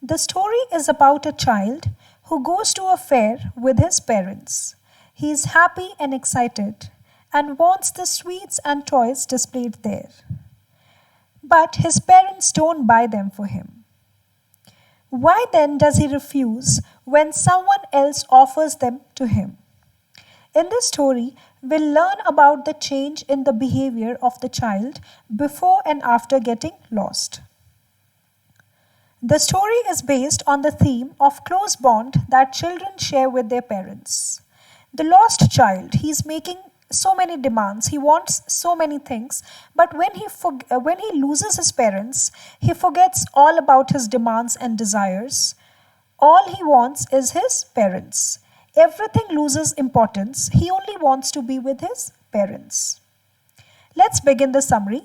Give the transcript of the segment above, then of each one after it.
The story is about a child who goes to a fair with his parents. He is happy and excited and wants the sweets and toys displayed there. But his parents don't buy them for him. Why then does he refuse when someone else offers them to him? In this story, we'll learn about the change in the behavior of the child before and after getting lost. The story is based on the theme of close bond that children share with their parents. The lost child, he's making so many demands, he wants so many things, but when he loses his parents, he forgets all about his demands and desires. All he wants is his parents. Everything loses importance. He only wants to be with his parents. Let's begin the summary.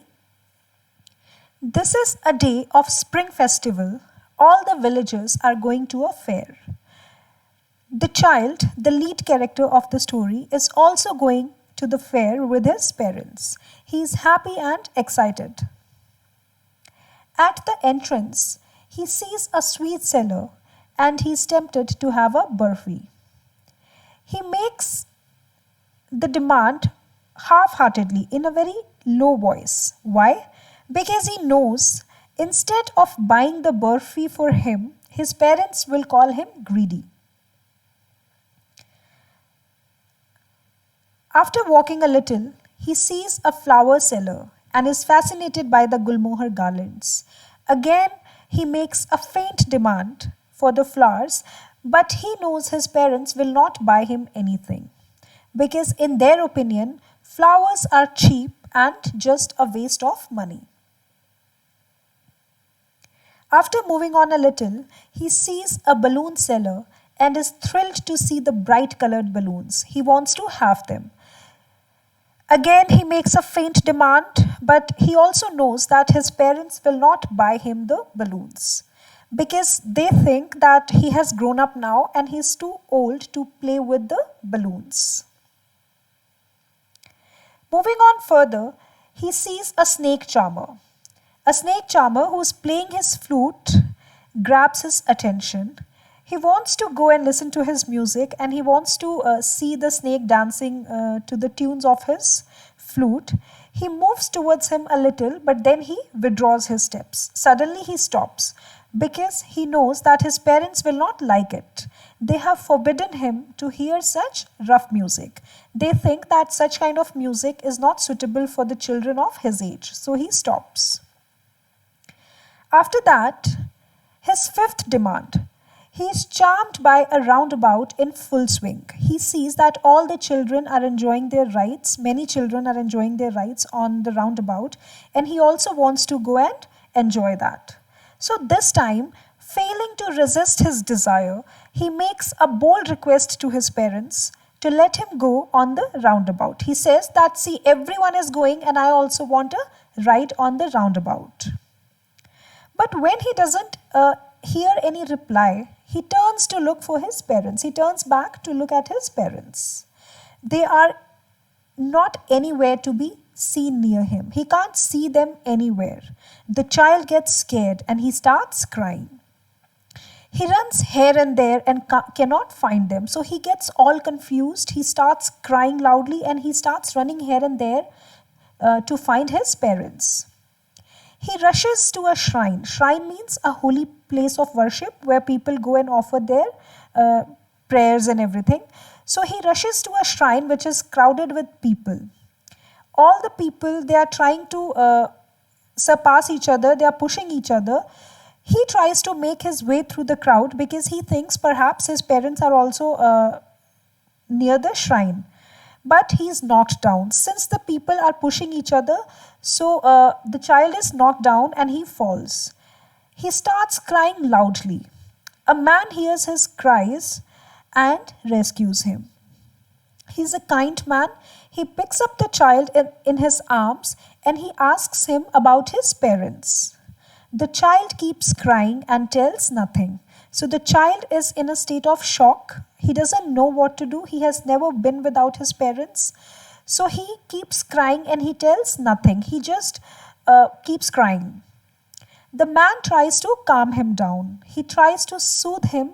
This is a day of spring festival. All the villagers are going to a fair. The child, the lead character of the story, is also going to the fair with his parents. He is happy and excited. At the entrance, he sees a sweet seller and he is tempted to have a burfi. He makes the demand half-heartedly in a very low voice. Why? Because he knows instead of buying the burfi for him, his parents will call him greedy. After walking a little, he sees a flower seller and is fascinated by the gulmohar garlands. Again, he makes a faint demand for the flowers, but he knows his parents will not buy him anything because, in their opinion, flowers are cheap and just a waste of money. After moving on a little, he sees a balloon seller and is thrilled to see the bright colored balloons. He wants to have them. Again, he makes a faint demand, but he also knows that his parents will not buy him the balloons because they think that he has grown up now and he is too old to play with the balloons. Moving on further, he sees a snake charmer. A snake charmer who is playing his flute grabs his attention. He wants to go and listen to his music and he wants to see the snake dancing to the tunes of his flute. He moves towards him a little, but then he withdraws his steps. Suddenly he stops because he knows that his parents will not like it. They have forbidden him to hear such rough music. They think that such kind of music is not suitable for the children of his age. So he stops. After that, his fifth demand. He is charmed by a roundabout in full swing. He sees that all the children are enjoying their rides. Many children are enjoying their rides on the roundabout, and he also wants to go and enjoy that. So this time, failing to resist his desire, he makes a bold request to his parents to let him go on the roundabout. He says that, see, everyone is going and I also want a ride on the roundabout. But when he doesn't hear any reply, he turns to look for his parents. He turns back to look at his parents. They are not anywhere to be seen near him. He can't see them anywhere. The child gets scared and he starts crying. He runs here and there and cannot find them. So he gets all confused. He starts crying loudly and he starts running here and there to find his parents. He rushes to a shrine. Shrine means a holy place of worship where people go and offer their prayers and everything. So he rushes to a shrine which is crowded with people. All the people, they are trying to surpass each other. They are pushing each other. He tries to make his way through the crowd because he thinks perhaps his parents are also near the shrine. But he is knocked down. Since the people are pushing each other, so the child is knocked down and he falls. He starts crying loudly. A man hears his cries and rescues him. He's a kind man. He picks up the child in his arms and he asks him about his parents. The child keeps crying and tells nothing. So the child is in a state of shock. He doesn't know what to do. He has never been without his parents. So he keeps crying and he tells nothing. He just keeps crying. The man tries to calm him down. He tries to soothe him.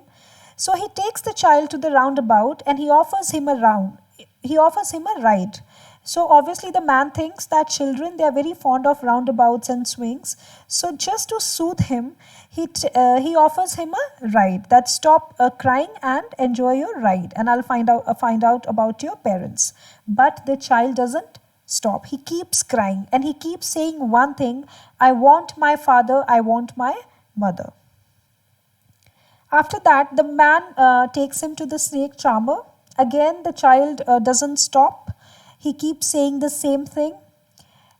So he takes the child to the roundabout and he offers him a round. He offers him a ride. So obviously the man thinks that children, they are very fond of roundabouts and swings. So just to soothe him, he offers him a ride. That stop crying and enjoy your ride, and I'll find out about your parents. But the child doesn't stop. He keeps crying and he keeps saying one thing: I want my father, I want my mother. After that, the man takes him to the snake charmer. Again, the child doesn't stop. He keeps saying the same thing.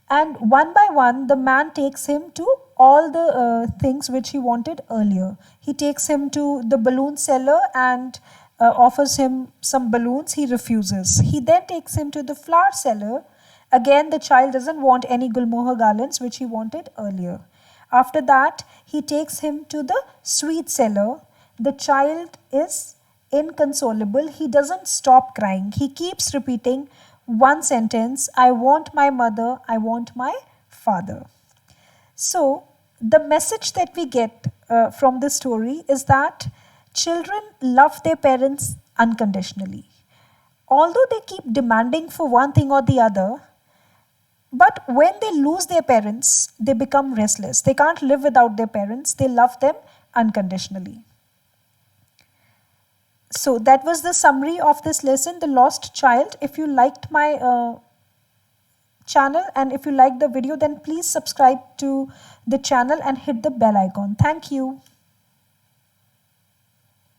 And one by one, the man takes him to all the things which he wanted earlier. He takes him to the balloon seller and offers him some balloons. He refuses. He then takes him to the flower seller. Again, the child doesn't want any gulmohar garlands which he wanted earlier. After that, he takes him to the sweet seller. The child is inconsolable. He doesn't stop crying. He keeps repeating one sentence: I want my mother, I want my father. So, the message that we get from this story is that children love their parents unconditionally. Although they keep demanding for one thing or the other, but when they lose their parents, they become restless. They can't live without their parents. They love them unconditionally. So that was the summary of this lesson, The Lost Child. If you liked my channel and if you liked the video, then please subscribe to the channel and hit the bell icon. Thank you.